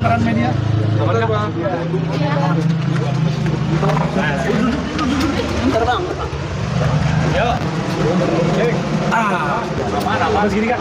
rekan media. Bentar bang. Yo. Mana segini kak?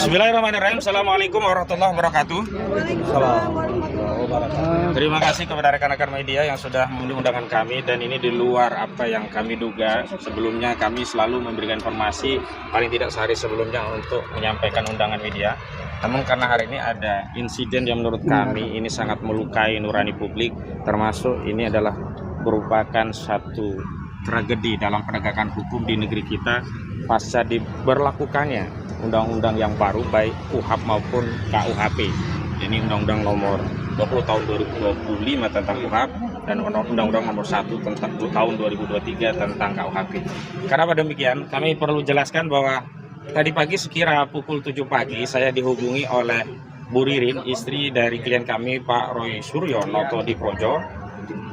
Bismillahirrahmanirrahim. Assalamualaikum warahmatullahi wabarakatuh. Terima kasih kepada rekan-rekan media yang sudah memenuhi undangan kami, dan ini di luar apa yang kami duga. Sebelumnya kami selalu memberikan informasi paling tidak sehari sebelumnya untuk menyampaikan undangan media. Namun karena hari ini ada insiden yang menurut kami ini sangat melukai nurani publik, termasuk ini adalah merupakan satu tragedi dalam penegakan hukum di negeri kita pasca diberlakukannya undang-undang yang baru baik KUHP maupun KUHP. Ini Undang-Undang Nomor 20 Tahun 2025 tentang KUHP dan Undang-Undang Nomor 1 tentang tahun 2023 tentang KUHP. Kenapa demikian? Kami perlu jelaskan bahwa tadi pagi sekira pukul 7 pagi saya dihubungi oleh Bu Ririn, istri dari klien kami Pak Roy Suryo Noto di Projo,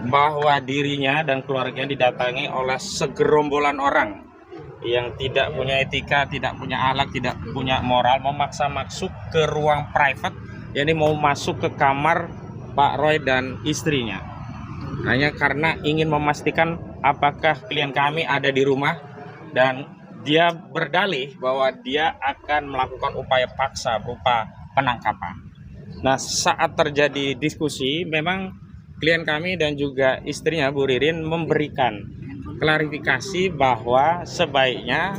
bahwa dirinya dan keluarganya didatangi oleh segerombolan orang yang tidak punya etika, tidak punya akhlak, tidak punya moral, memaksa masuk ke ruang private, yakni mau masuk ke kamar Pak Roy dan istrinya, hanya karena ingin memastikan apakah klien kami ada di rumah, dan dia berdalih bahwa dia akan melakukan upaya paksa berupa penangkapan. Nah, saat terjadi diskusi, memang klien kami dan juga istrinya Bu Ririn memberikan klarifikasi bahwa sebaiknya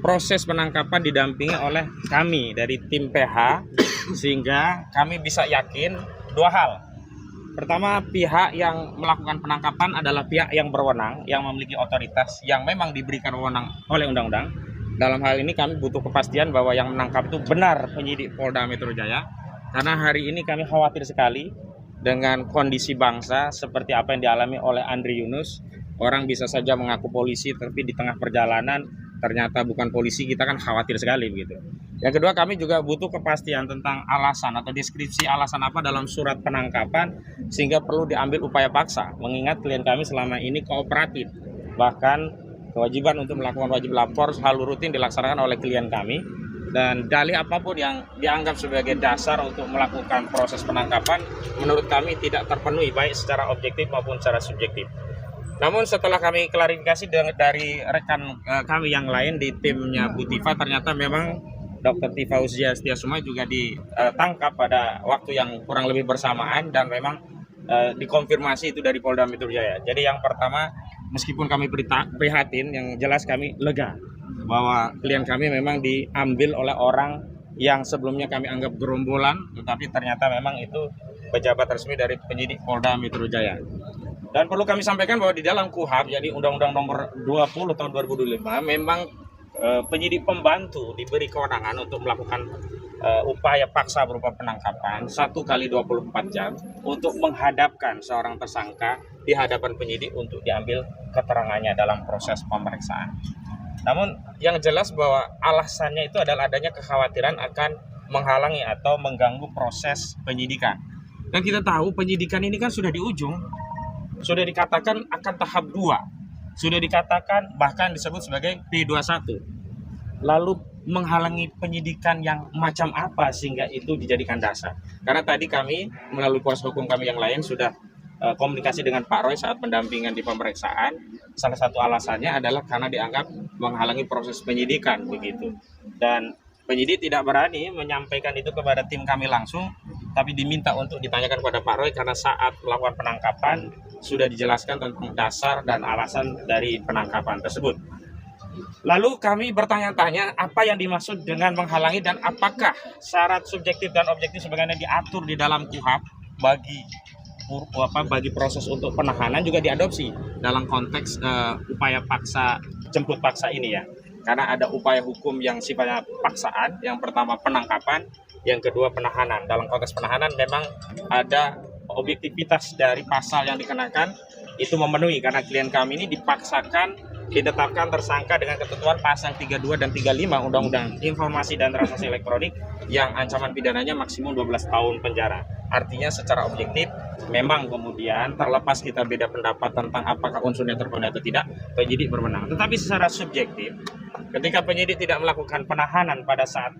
proses penangkapan didampingi oleh kami dari tim PH, sehingga kami bisa yakin dua hal. Pertama, pihak yang melakukan penangkapan adalah pihak yang berwenang, yang memiliki otoritas, yang memang diberikan wewenang oleh undang-undang. Dalam hal ini kami butuh kepastian bahwa yang menangkap itu benar penyidik Polda Metro Jaya, karena hari ini kami khawatir sekali dengan kondisi bangsa seperti apa yang dialami oleh Andri Yunus. Orang bisa saja mengaku polisi, tapi di tengah perjalanan ternyata bukan polisi, kita kan khawatir sekali begitu. Yang kedua, kami juga butuh kepastian tentang alasan atau deskripsi alasan apa dalam surat penangkapan, sehingga perlu diambil upaya paksa, mengingat klien kami selama ini kooperatif. Bahkan kewajiban untuk melakukan wajib lapor selalu rutin dilaksanakan oleh klien kami, dan dalih apapun yang dianggap sebagai dasar untuk melakukan proses penangkapan menurut kami tidak terpenuhi baik secara objektif maupun secara subjektif. Namun setelah kami klarifikasi dari rekan kami yang lain di timnya Bu Tifa, ternyata memang Dr. Tifa Uzia Setiasuma juga ditangkap pada waktu yang kurang lebih bersamaan, dan memang dikonfirmasi itu dari Polda Metro Jaya. Jadi yang pertama, meskipun kami prihatin, yang jelas kami lega bahwa klien kami memang diambil oleh orang yang sebelumnya kami anggap gerombolan, tetapi ternyata memang itu pejabat resmi dari penyidik Polda Metro Jaya. Dan perlu kami sampaikan bahwa di dalam KUHP, jadi Undang-Undang Nomor 20 Tahun 2025, memang penyidik pembantu diberi kewenangan untuk melakukan upaya paksa berupa penangkapan 1 kali 24 jam untuk menghadapkan seorang tersangka di hadapan penyidik untuk diambil keterangannya dalam proses pemeriksaan. Namun yang jelas bahwa alasannya itu adalah adanya kekhawatiran akan menghalangi atau mengganggu proses penyidikan. Dan kita tahu penyidikan ini kan sudah di ujung, sudah dikatakan akan tahap 2, sudah dikatakan bahkan disebut sebagai P21. Lalu menghalangi penyidikan yang macam apa sehingga itu dijadikan dasar? Karena tadi kami melalui kuasa hukum kami yang lain sudah komunikasi dengan Pak Roy saat pendampingan di pemeriksaan. Salah satu alasannya adalah karena dianggap menghalangi proses penyidikan begitu. Dan penyidik tidak berani menyampaikan itu kepada tim kami langsung, tapi diminta untuk ditanyakan kepada Pak Roy karena saat melakukan penangkapan sudah dijelaskan tentang dasar dan alasan dari penangkapan tersebut. Lalu kami bertanya-tanya apa yang dimaksud dengan menghalangi, dan apakah syarat subjektif dan objektif sebagaimana diatur di dalam KUHP bagi proses untuk penahanan juga diadopsi dalam konteks upaya paksa, jemput paksa ini ya. Karena ada upaya hukum yang sifatnya paksaan, yang pertama penangkapan, yang kedua penahanan. Dalam konteks penahanan memang ada objektivitas dari pasal yang dikenakan itu memenuhi, karena klien kami ini dipaksakan ditetapkan tersangka dengan ketentuan pasal 32 dan 35 Undang-Undang Informasi dan Transaksi Elektronik yang ancaman pidananya maksimum 12 tahun penjara. Artinya secara objektif memang kemudian terlepas kita beda pendapat tentang apakah unsurnya terpenuhi atau tidak, penyidik berwenang. Tetapi secara subjektif Ketika penyidik tidak melakukan penahanan pada saat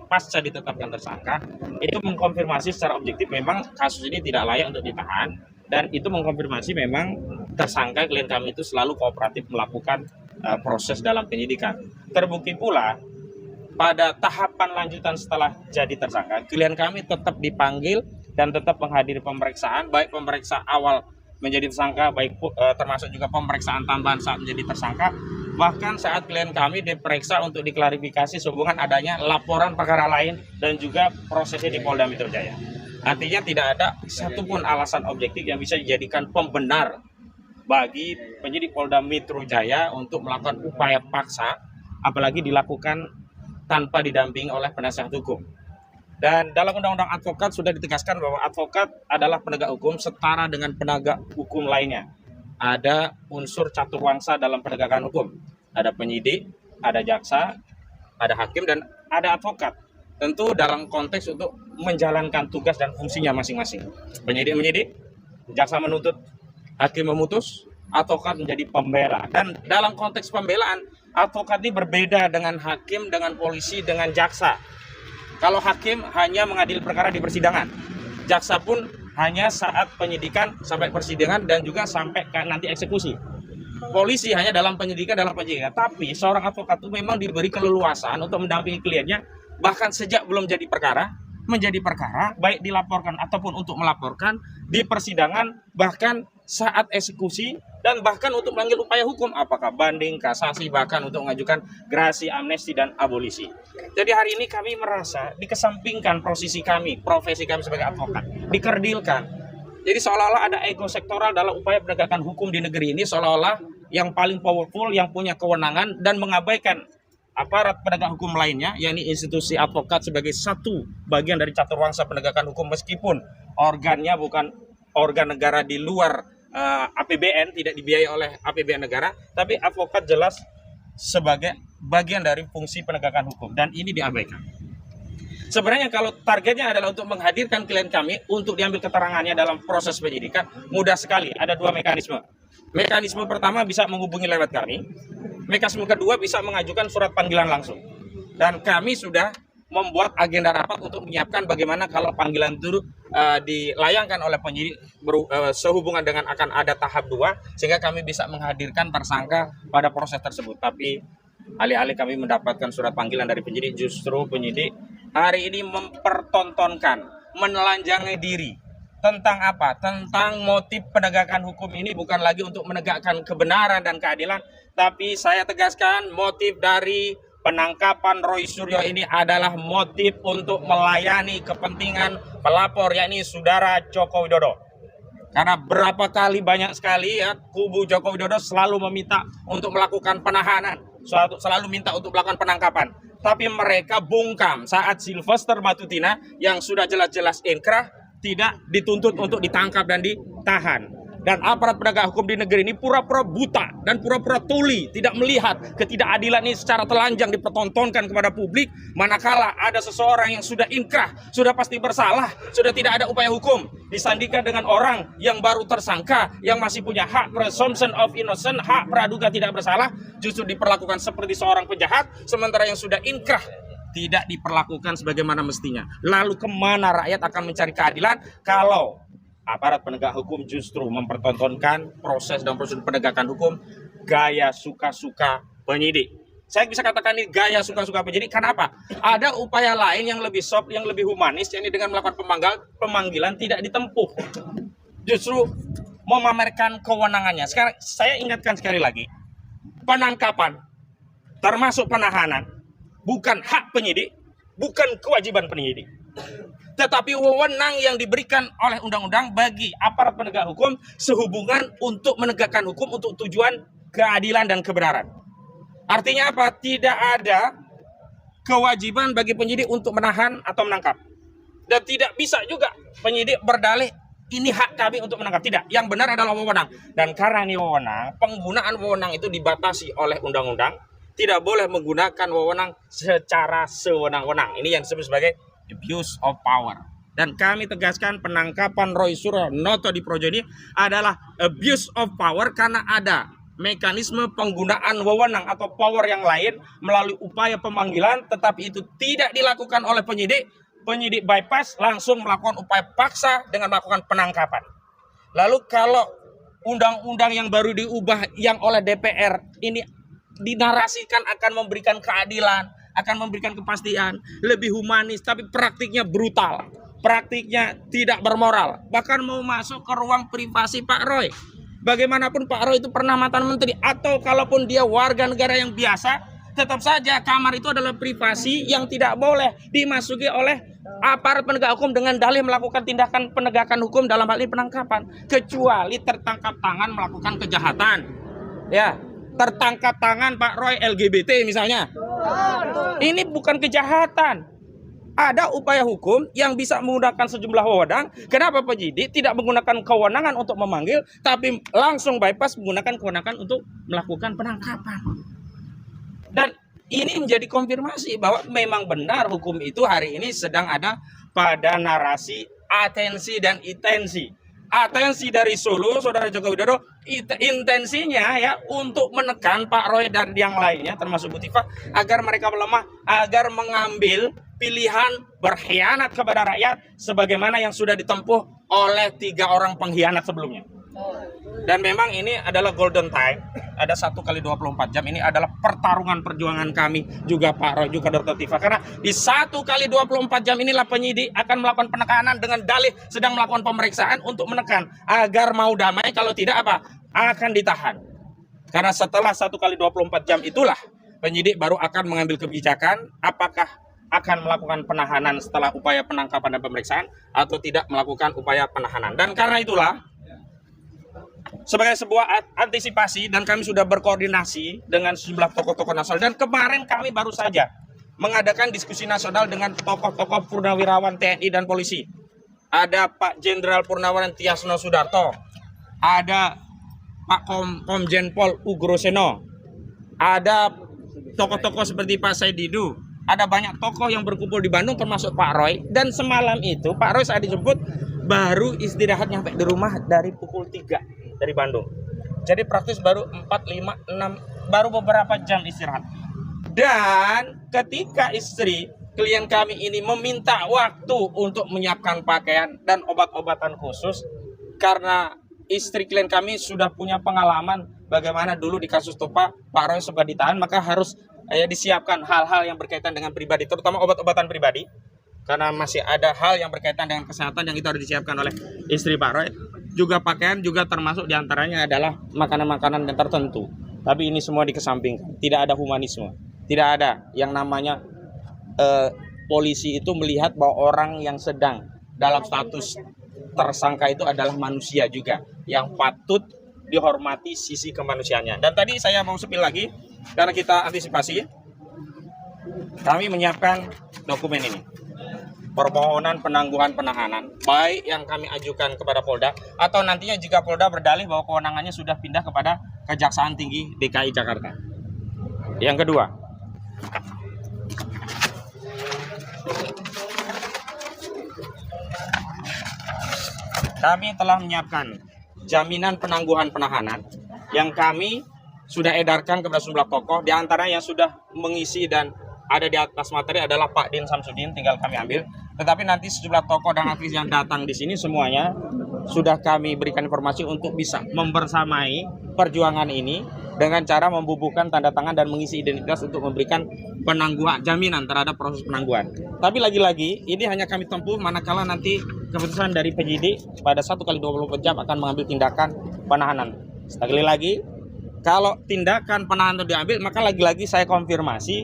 pasca ditetapkan tersangka, itu mengkonfirmasi secara objektif memang kasus ini tidak layak untuk ditahan, dan itu mengkonfirmasi memang tersangka klien kami itu selalu kooperatif melakukan proses dalam penyidikan. Terbukti pula pada tahapan lanjutan setelah jadi tersangka, klien kami tetap dipanggil dan tetap menghadiri pemeriksaan, baik pemeriksa awal menjadi tersangka, baik termasuk juga pemeriksaan tambahan saat menjadi tersangka. Bahkan saat klien kami diperiksa untuk diklarifikasi sehubungan adanya laporan perkara lain dan juga prosesnya di Polda Metro Jaya. Artinya tidak ada satupun alasan objektif yang bisa dijadikan pembenar bagi penyidik Polda Metro Jaya untuk melakukan upaya paksa, apalagi dilakukan tanpa didampingi oleh penasihat hukum. Dan dalam Undang-Undang Advokat sudah ditegaskan bahwa advokat adalah penegak hukum setara dengan penegak hukum lainnya. Ada unsur caturwangsa dalam penegakan hukum. Ada penyidik, ada jaksa, ada hakim, dan ada advokat. Tentu dalam konteks untuk menjalankan tugas dan fungsinya masing-masing. Penyidik menyidik, jaksa menuntut, hakim memutus, advokat menjadi pembela. Dan dalam konteks pembelaan, advokat ini berbeda dengan hakim, dengan polisi, dengan jaksa. Kalau hakim hanya mengadili perkara di persidangan, jaksa pun hanya saat penyidikan sampai persidangan dan juga sampai nanti eksekusi. Polisi hanya dalam penyidikan, Tapi seorang advokat itu memang diberi keleluasaan untuk mendampingi kliennya, bahkan sejak belum jadi perkara, menjadi perkara, baik dilaporkan ataupun untuk melaporkan, di persidangan, bahkan saat eksekusi, dan bahkan untuk memanggil upaya hukum, apakah banding, kasasi, bahkan untuk mengajukan gerasi, amnesti, dan abolisi. Jadi hari ini kami merasa dikesampingkan posisi kami, profesi kami sebagai advokat, dikerdilkan. Jadi seolah-olah ada ego sektoral dalam upaya penegakan hukum di negeri ini, seolah-olah yang paling powerful, yang punya kewenangan, dan mengabaikan aparat penegak hukum lainnya, yakni institusi advokat sebagai satu bagian dari caturwangsa penegakan hukum, meskipun organnya bukan organ negara di luar APBN, tidak dibiayai oleh APBN negara, tapi advokat jelas sebagai bagian dari fungsi penegakan hukum, dan ini diabaikan. Sebenarnya kalau targetnya adalah untuk menghadirkan klien kami untuk diambil keterangannya dalam proses penyidikan, mudah sekali, ada dua mekanisme. Mekanisme pertama bisa menghubungi lewat kami, mekanisme kedua bisa mengajukan surat panggilan langsung. Dan kami sudah membuat agenda rapat untuk menyiapkan bagaimana kalau panggilan itu dilayangkan oleh penyidik sehubungan dengan akan ada tahap 2, sehingga kami bisa menghadirkan tersangka pada proses tersebut. Tapi alih-alih kami mendapatkan surat panggilan dari penyidik, justru penyidik hari ini mempertontonkan, menelanjangi diri. Tentang apa? Tentang motif penegakan hukum ini bukan lagi untuk menegakkan kebenaran dan keadilan, tapi saya tegaskan motif dari penangkapan Roy Suryo ini adalah motif untuk melayani kepentingan pelapor, yakni saudara Joko Widodo. Karena berapa kali, banyak sekali ya, kubu Joko Widodo selalu meminta untuk melakukan penahanan, selalu minta untuk melakukan penangkapan. Tapi mereka bungkam saat Sylvester Matutina yang sudah jelas-jelas inkrah tidak dituntut untuk ditangkap dan ditahan. Dan aparat penegak hukum di negeri ini pura-pura buta dan pura-pura tuli, tidak melihat ketidakadilan ini secara telanjang dipertontonkan kepada publik, manakala ada seseorang yang sudah inkrah, sudah pasti bersalah, sudah tidak ada upaya hukum, disandingkan dengan orang yang baru tersangka, yang masih punya hak presumption of innocence, hak praduga tidak bersalah, justru diperlakukan seperti seorang penjahat, sementara yang sudah inkrah tidak diperlakukan sebagaimana mestinya. Lalu kemana rakyat akan mencari keadilan kalau aparat penegak hukum justru mempertontonkan proses dan prosedur penegakan hukum gaya suka-suka penyidik? Saya bisa katakan ini gaya suka-suka penyidik. Kenapa? Ada upaya lain yang lebih soft, yang lebih humanis, yakni dengan melakukan pemanggilan tidak ditempuh. Justru memamerkan kewenangannya. Sekarang saya ingatkan sekali lagi, penangkapan termasuk penahanan bukan hak penyidik, bukan kewajiban penyidik, tetapi wewenang yang diberikan oleh undang-undang bagi aparat penegak hukum sehubungan untuk menegakkan hukum untuk tujuan keadilan dan kebenaran. Artinya apa? Tidak ada kewajiban bagi penyidik untuk menahan atau menangkap. Dan tidak bisa juga penyidik berdalih ini hak kami untuk menangkap. Tidak, yang benar adalah wewenang. Dan karena ini wewenang, penggunaan wewenang itu dibatasi oleh undang-undang. Tidak boleh menggunakan wewenang secara sewenang-wenang. Ini yang disebut sebagai abuse of power. Dan kami tegaskan penangkapan Roy Suryo Noto di Projo ini adalah abuse of power karena ada mekanisme penggunaan wewenang atau power yang lain melalui upaya pemanggilan, tetapi itu tidak dilakukan oleh penyidik. Penyidik bypass langsung melakukan upaya paksa dengan melakukan penangkapan. Lalu kalau undang-undang yang baru diubah yang oleh DPR ini dinarasikan akan memberikan keadilan, akan memberikan kepastian, lebih humanis, tapi praktiknya brutal, praktiknya tidak bermoral, bahkan mau masuk ke ruang privasi Pak Roy. Bagaimanapun Pak Roy itu pernah mantan menteri, atau kalaupun dia warga negara yang biasa, tetap saja kamar itu adalah privasi yang tidak boleh dimasuki oleh aparat penegak hukum dengan dalih melakukan tindakan penegakan hukum, dalam hal ini penangkapan, kecuali tertangkap tangan melakukan kejahatan. Ya, tertangkap tangan Pak Roy LGBT misalnya. Ini bukan kejahatan. Ada upaya hukum yang bisa menggunakan sejumlah wewenang. Kenapa penyidik tidak menggunakan kewenangan untuk memanggil, tapi langsung bypass menggunakan kewenangan untuk melakukan penangkapan? Dan ini menjadi konfirmasi bahwa memang benar hukum itu hari ini sedang ada pada narasi atensi dan intensi. Atensi dari Solo, Saudara Joko Widodo, intensinya ya untuk menekan Pak Roy dan yang lainnya termasuk Bu Tifa agar mereka melemah, agar mengambil pilihan berkhianat kepada rakyat sebagaimana yang sudah ditempuh oleh 3 orang pengkhianat sebelumnya. Dan memang ini adalah golden time, ada 1 kali 24 jam, ini adalah pertarungan perjuangan kami juga Pak Roy, juga Dr. Tifa, karena di 1 kali 24 jam inilah penyidik akan melakukan penekanan dengan dalih sedang melakukan pemeriksaan untuk menekan agar mau damai, kalau tidak apa? Akan ditahan. Karena setelah 1 kali 24 jam itulah penyidik baru akan mengambil kebijakan apakah akan melakukan penahanan setelah upaya penangkapan dan pemeriksaan atau tidak melakukan upaya penahanan. Dan karena itulah sebagai sebuah antisipasi, dan kami sudah berkoordinasi dengan sejumlah tokoh-tokoh nasional, dan kemarin kami baru saja mengadakan diskusi nasional dengan tokoh-tokoh purnawirawan TNI dan polisi. Ada Pak Jenderal Purnawirawan Tiasno Sudarto, ada Pak Komjen Pol Ugroseno, ada tokoh-tokoh seperti Pak Saididu, ada banyak tokoh yang berkumpul di Bandung termasuk Pak Roy. Dan semalam itu Pak Roy saat dijemput baru istirahat nyampe di rumah dari pukul 3 dari Bandung. Jadi praktis baru 4, 5, 6, baru beberapa jam istirahat. Dan ketika istri klien kami ini meminta waktu untuk menyiapkan pakaian dan obat-obatan khusus, karena istri klien kami sudah punya pengalaman bagaimana dulu di kasus Tupa Pak Roy sudah ditahan, maka harus disiapkan hal-hal yang berkaitan dengan pribadi, terutama obat-obatan pribadi, karena masih ada hal yang berkaitan dengan kesehatan yang itu harus disiapkan oleh istri Pak Roy. Juga pakaian juga termasuk diantaranya adalah makanan-makanan yang tertentu. Tapi ini semua dikesampingkan. Tidak ada humanisme. Tidak ada yang namanya polisi itu melihat bahwa orang yang sedang dalam status tersangka itu adalah manusia juga, yang patut dihormati sisi kemanusiaannya. Dan tadi saya mau sepil lagi, karena kita antisipasi, kami menyiapkan dokumen ini. Permohonan penangguhan penahanan, baik yang kami ajukan kepada Polda atau nantinya jika Polda berdalih bahwa kewenangannya sudah pindah kepada Kejaksaan Tinggi DKI Jakarta. Yang kedua, kami telah menyiapkan jaminan penangguhan penahanan yang kami sudah edarkan kepada sejumlah tokoh, di antara yang sudah mengisi dan ada di atas materi adalah Pak Din Samsudin, tinggal kami ambil. Tetapi nanti sejumlah tokoh dan aktivis yang datang di sini semuanya sudah kami berikan informasi untuk bisa membersamai perjuangan ini dengan cara membubuhkan tanda tangan dan mengisi identitas untuk memberikan penangguhan, jaminan terhadap proses penangguhan. Tapi lagi-lagi ini hanya kami tempuh manakala nanti keputusan dari penyidik pada 1 kali 24 jam akan mengambil tindakan penahanan. Sekali lagi, kalau tindakan penahanan itu diambil, maka lagi-lagi saya konfirmasi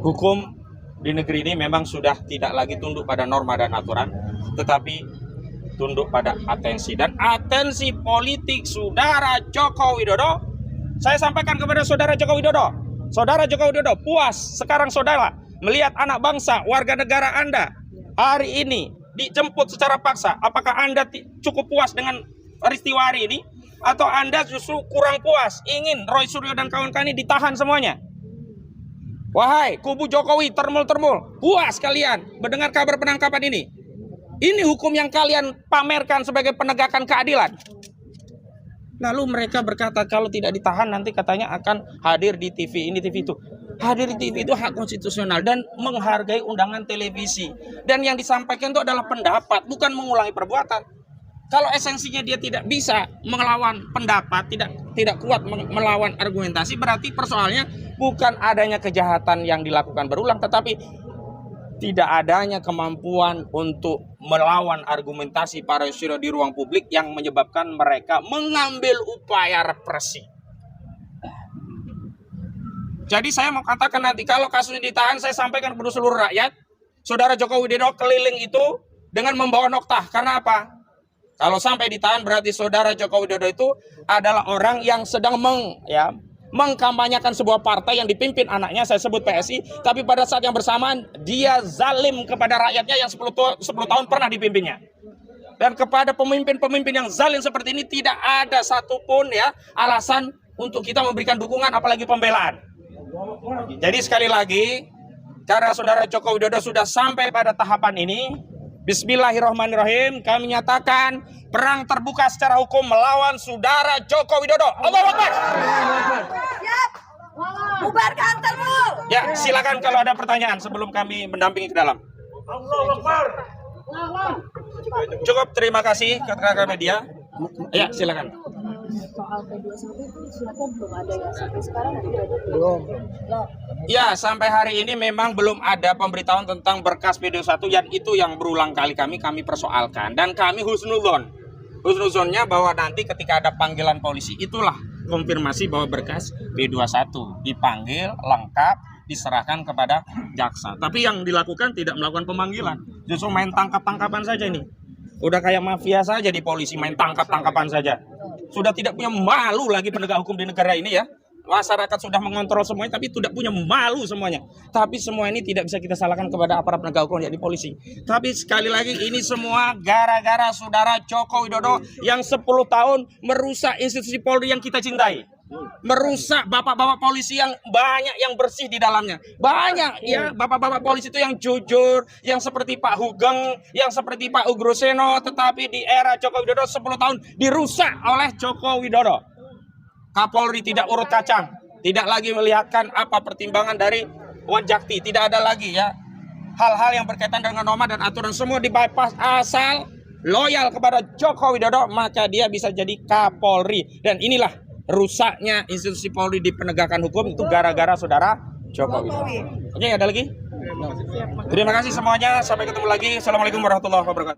hukum di negeri ini memang sudah tidak lagi tunduk pada norma dan aturan, tetapi tunduk pada atensi. Dan atensi politik Saudara Joko Widodo, saya sampaikan kepada Saudara Joko Widodo. Saudara Joko Widodo puas sekarang saudara melihat anak bangsa, warga negara Anda hari ini dijemput secara paksa. Apakah Anda cukup puas dengan peristiwa hari ini? Atau Anda justru kurang puas, ingin Roy Suryo dan kawan-kawan ini ditahan semuanya? Wahai kubu Jokowi, termul-termul, puas kalian mendengar kabar penangkapan ini? Ini hukum yang kalian pamerkan sebagai penegakan keadilan. Lalu mereka berkata kalau tidak ditahan nanti katanya akan hadir di TV ini TV itu. Hadir di TV itu hak konstitusional dan menghargai undangan televisi. Dan yang disampaikan itu adalah pendapat, bukan mengulangi perbuatan. Kalau esensinya dia tidak bisa melawan pendapat, tidak kuat melawan argumentasi, berarti persoalannya bukan adanya kejahatan yang dilakukan berulang, tetapi tidak adanya kemampuan untuk melawan argumentasi para yusiro di ruang publik yang menyebabkan mereka mengambil upaya represi. Jadi saya mau katakan nanti kalau kasusnya ditahan, saya sampaikan kepada seluruh rakyat, Saudara Joko Widodo keliling itu dengan membawa noktah. Karena apa? Kalau sampai ditahan berarti Saudara Joko Widodo itu adalah orang yang sedang mengkampanyekan sebuah partai yang dipimpin anaknya, saya sebut PSI, tapi pada saat yang bersamaan dia zalim kepada rakyatnya yang 10 tahun pernah dipimpinnya. Dan kepada pemimpin-pemimpin yang zalim seperti ini tidak ada satupun alasan untuk kita memberikan dukungan apalagi pembelaan. Jadi sekali lagi, karena Saudara Joko Widodo sudah sampai pada tahapan ini, bismillahirrahmanirrahim, kami nyatakan perang terbuka secara hukum melawan Saudara Joko Widodo. Allahu Akbar. Siap. Bubarkan terus. Ya, silakan kalau ada pertanyaan sebelum kami mendampingi ke dalam. Allahu Akbar. Cukup, terima kasih rekan-rekan media. Ya, silakan. Soal P21 itu silakan belum ada ya sampai sekarang belum. Ya, sampai hari ini memang belum ada pemberitahuan tentang berkas P21 yang itu yang berulang kali kami persoalkan dan kami husnuzonnya bahwa nanti ketika ada panggilan polisi itulah konfirmasi bahwa berkas P21 dipanggil lengkap diserahkan kepada jaksa. Tapi yang dilakukan tidak melakukan pemanggilan, justru main tangkap-tangkapan saja ini. Udah kayak mafia saja di polisi, main tangkap-tangkapan saja. Sudah tidak punya malu lagi penegak hukum di negara ini ya. Masyarakat sudah mengontrol semuanya tapi tidak punya malu semuanya. Tapi semua ini tidak bisa kita salahkan kepada aparat penegak hukum yakni polisi. Tapi sekali lagi ini semua gara-gara Saudara Joko Widodo yang 10 tahun merusak institusi Polri yang kita cintai. Merusak bapak-bapak polisi yang banyak yang bersih di dalamnya. Banyak ya bapak-bapak polisi itu yang jujur, yang seperti Pak Hugeng, yang seperti Pak Ugroseno, tetapi di era Joko Widodo 10 tahun dirusak oleh Joko Widodo. Kapolri tidak urut kacang, tidak lagi melihatkan apa pertimbangan dari Wanjakti, tidak ada lagi ya. Hal-hal yang berkaitan dengan norma dan aturan semua di bypass, asal loyal kepada Joko Widodo maka dia bisa jadi Kapolri. Dan inilah rusaknya institusi Polri di penegakan hukum itu gara-gara Saudara Joko Widodo. Oke, ada lagi? Terima kasih semuanya. Sampai ketemu lagi. Assalamualaikum warahmatullahi wabarakatuh.